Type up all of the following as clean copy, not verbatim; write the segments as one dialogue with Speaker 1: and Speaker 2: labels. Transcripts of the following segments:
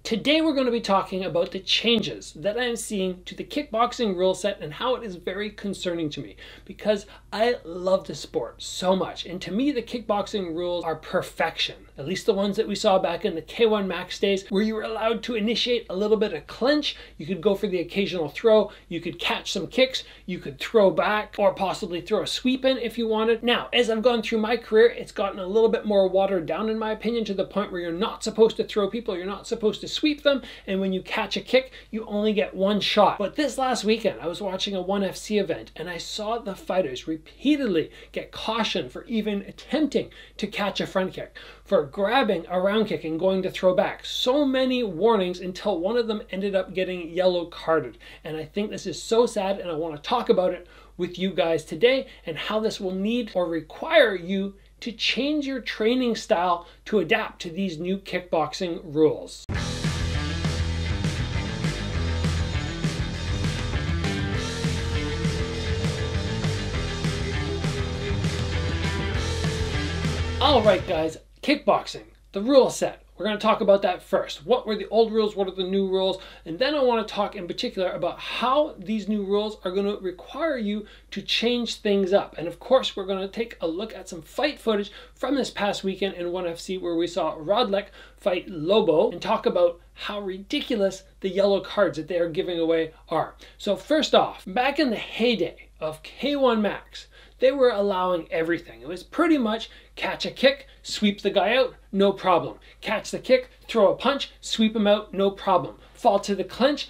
Speaker 1: Today we're going to be talking about the changes that I am seeing to the kickboxing rule set and how it is very concerning to me because I love the sport so much, and to me the kickboxing rules are perfection. At least the ones that we saw back in the K1 Max days, where you were allowed to initiate a little bit of clinch, you could go for the occasional throw, you could catch some kicks, you could throw back or possibly throw a sweep in if you wanted. Now, as I've gone through my career, it's gotten a little bit more watered down in my opinion, to the point where you're not supposed to throw people, you're not supposed to sweep them, and when you catch a kick, you only get one shot. But this last weekend, I was watching a 1FC event and I saw the fighters repeatedly get cautioned for even attempting to catch a front kick, for grabbing a round kick and going to throw back. So many warnings until one of them ended up getting yellow carded. And I think this is so sad, and I want to talk about it with you guys today and how this will need or require you to change your training style to adapt to these new kickboxing rules. Alright guys, kickboxing, the rule set. We're going to talk about that first. What were the old rules? What are the new rules? And then I want to talk in particular about how these new rules are going to require you to change things up. And of course, we're going to take a look at some fight footage from this past weekend in 1FC, where we saw Rodlek fight Lobo, and talk about how ridiculous the yellow cards that they are giving away are. So first off, back in the heyday of K1 Max, they were allowing everything. It was pretty much catch a kick, sweep the guy out, no problem. Catch the kick, throw a punch, sweep him out, no problem. Fall to the clinch,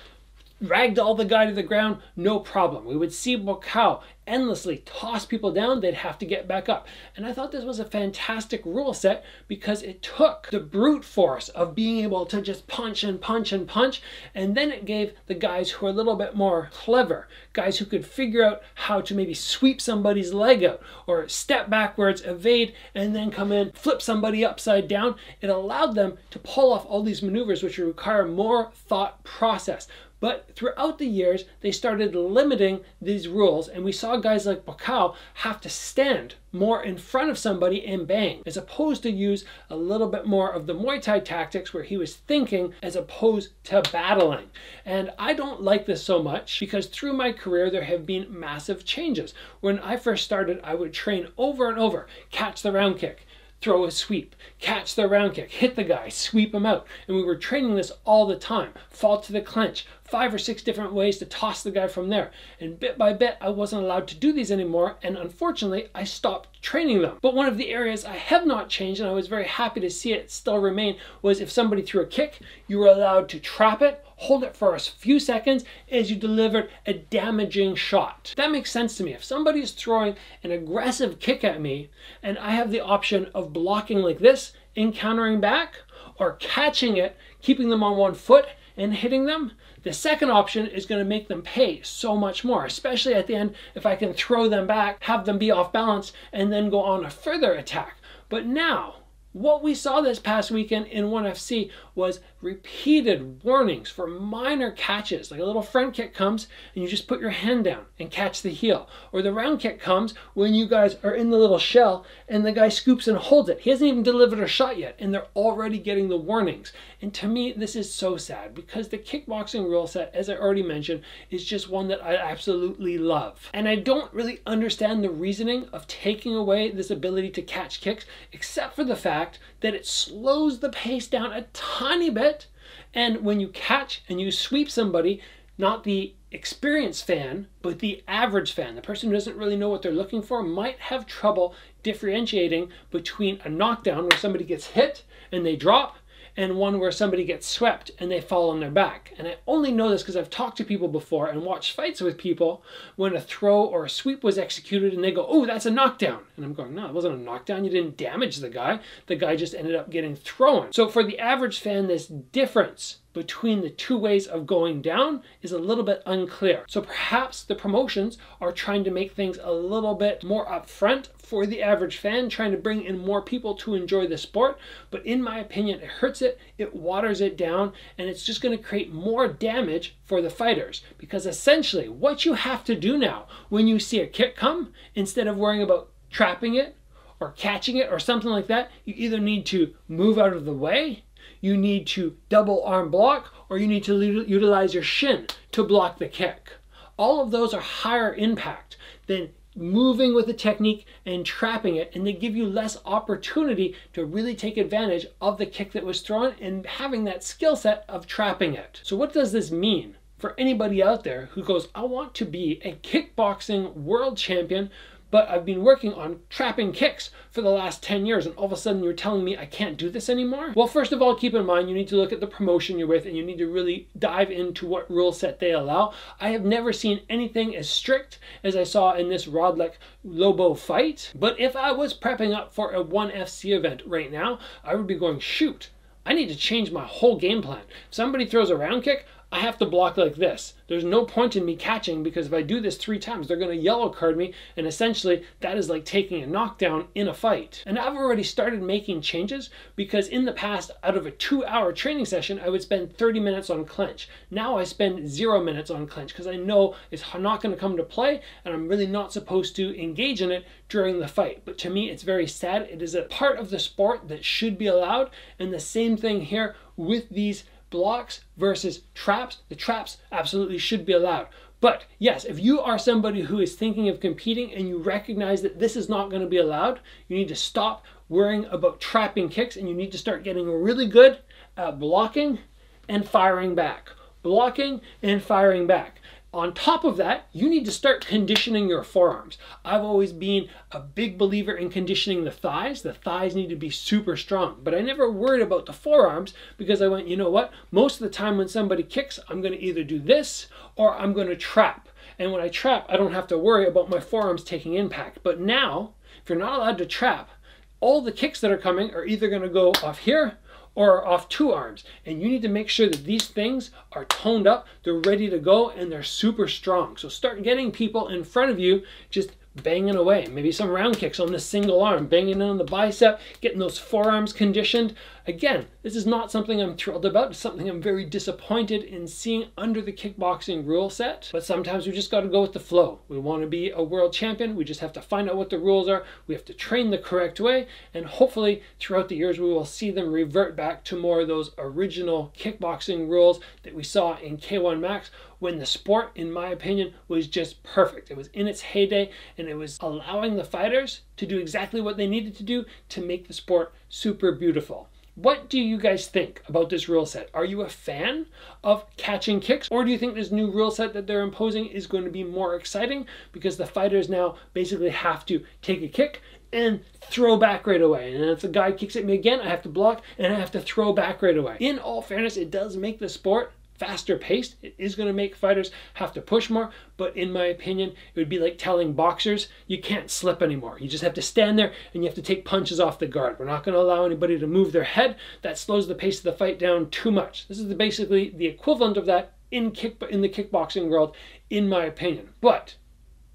Speaker 1: ragdoll the guy to the ground, no problem. We would see Bocao endlessly toss people down, they'd have to get back up. And I thought this was a fantastic rule set because it took the brute force of being able to just punch and punch and punch, and then it gave the guys who are a little bit more clever, guys who could figure out how to maybe sweep somebody's leg out or step backwards, evade, and then come in, flip somebody upside down. It allowed them to pull off all these maneuvers which require more thought process. But throughout the years, they started limiting these rules, and we saw guys like Bocao have to stand more in front of somebody and bang, as opposed to use a little bit more of the Muay Thai tactics where he was thinking as opposed to battling. And I don't like this so much because through my career, there have been massive changes. When I first started, I would train over and over, catch the round kick, throw a sweep, catch the round kick, hit the guy, sweep him out. And we were training this all the time. Fall to the clinch, 5 or 6 different ways to toss the guy from there. And bit by bit, I wasn't allowed to do these anymore, and unfortunately, I stopped training them. But one of the areas I have not changed, and I was very happy to see it still remain, was if somebody threw a kick, you were allowed to trap it, hold it for a few seconds as you delivered a damaging shot. That makes sense to me. If somebody's throwing an aggressive kick at me, and I have the option of blocking like this, encountering back, or catching it, keeping them on one foot, and hitting them, the second option is going to make them pay so much more, especially at the end if I can throw them back, have them be off balance, and then go on a further attack. But now, what we saw this past weekend in 1FC was repeated warnings for minor catches, like a little front kick comes and you just put your hand down and catch the heel, or the round kick comes when you guys are in the little shell and the guy scoops and holds it. He hasn't even delivered a shot yet and they're already getting the warnings. And to me, this is so sad because the kickboxing rule set, as I already mentioned, is just one that I absolutely love. And I don't really understand the reasoning of taking away this ability to catch kicks, except for the fact that it slows the pace down a tiny bit, and when you catch and you sweep somebody, not the experienced fan, but the average fan, the person who doesn't really know what they're looking for, might have trouble differentiating between a knockdown where somebody gets hit and they drop, and one where somebody gets swept and they fall on their back. And I only know this because I've talked to people before and watched fights with people when a throw or a sweep was executed and they go, "Oh, that's a knockdown." And I'm going, "No, it wasn't a knockdown. You didn't damage the guy. The guy just ended up getting thrown." So for the average fan, this difference between the two ways of going down is a little bit unclear. So perhaps the promotions are trying to make things a little bit more upfront for the average fan, trying to bring in more people to enjoy the sport. But in my opinion, it hurts it, it waters it down, and it's just going to create more damage for the fighters. Because essentially what you have to do now when you see a kick come, instead of worrying about trapping it or catching it or something like that, you either need to move out of the way, you need to double arm block, or you need to utilize your shin to block the kick. All of those are higher impact than moving with a technique and trapping it, and they give you less opportunity to really take advantage of the kick that was thrown and having that skill set of trapping it. So what does this mean for anybody out there who goes, I want to be a kickboxing world champion, but I've been working on trapping kicks for the last 10 years, and all of a sudden you're telling me I can't do this anymore? Well, first of all, keep in mind you need to look at the promotion you're with, and you need to really dive into what rule set they allow. I have never seen anything as strict as I saw in this Rodlick Lobo fight, but if I was prepping up for a 1FC event right now, I would be going, shoot, I need to change my whole game plan. If somebody throws a round kick, I have to block like this. There's no point in me catching, because if I do this 3 times, they're going to yellow card me, and essentially that is like taking a knockdown in a fight. And I've already started making changes, because in the past, out of a 2-hour training session, I would spend 30 minutes on clinch. Now I spend 0 minutes on clinch, because I know it's not going to come to play, and I'm really not supposed to engage in it during the fight. But to me, it's very sad. It is a part of the sport that should be allowed, and the same thing here with these blocks versus traps. The traps absolutely should be allowed. But yes, if you are somebody who is thinking of competing and you recognize that this is not going to be allowed, you need to stop worrying about trapping kicks, and you need to start getting really good at blocking and firing back. Blocking and firing back. On top of that, you need to start conditioning your forearms. I've always been a big believer in conditioning the thighs. The thighs need to be super strong, but I never worried about the forearms, because I went, you know what? Most of the time when somebody kicks, I'm going to either do this or I'm going to trap. And when I trap, I don't have to worry about my forearms taking impact. But now, if you're not allowed to trap, all the kicks that are coming are either going to go off here or off 2 arms, and you need to make sure that these things are toned up, they're ready to go, and they're super strong. So start getting people in front of you just banging away. Maybe some round kicks on the single arm, banging in on the bicep, getting those forearms conditioned. Again, this is not something I'm thrilled about. It's something I'm very disappointed in seeing under the kickboxing rule set. But sometimes we just got to go with the flow. We want to be a world champion. We just have to find out what the rules are. We have to train the correct way. And hopefully throughout the years, we will see them revert back to more of those original kickboxing rules that we saw in K1 Max, when the sport, in my opinion, was just perfect. It was in its heyday, and it was allowing the fighters to do exactly what they needed to do to make the sport super beautiful. What do you guys think about this rule set? Are you a fan of catching kicks, or do you think this new rule set that they're imposing is going to be more exciting because the fighters now basically have to take a kick and throw back right away? And if the guy kicks at me again, I have to block and I have to throw back right away. In all fairness, it does make the sport faster paced. It is going to make fighters have to push more, but in my opinion, it would be like telling boxers you can't slip anymore. You just have to stand there and you have to take punches off the guard. We're not going to allow anybody to move their head. That slows the pace of the fight down too much. This is basically the equivalent of that in the kickboxing world, in my opinion. But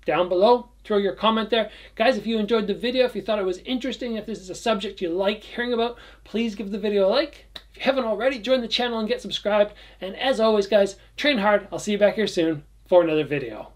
Speaker 1: down below, throw your comment there. Guys, if you enjoyed the video, if you thought it was interesting, if this is a subject you like hearing about, please give the video a like. If you haven't already, join the channel and get subscribed. And as always, guys, train hard. I'll see you back here soon for another video.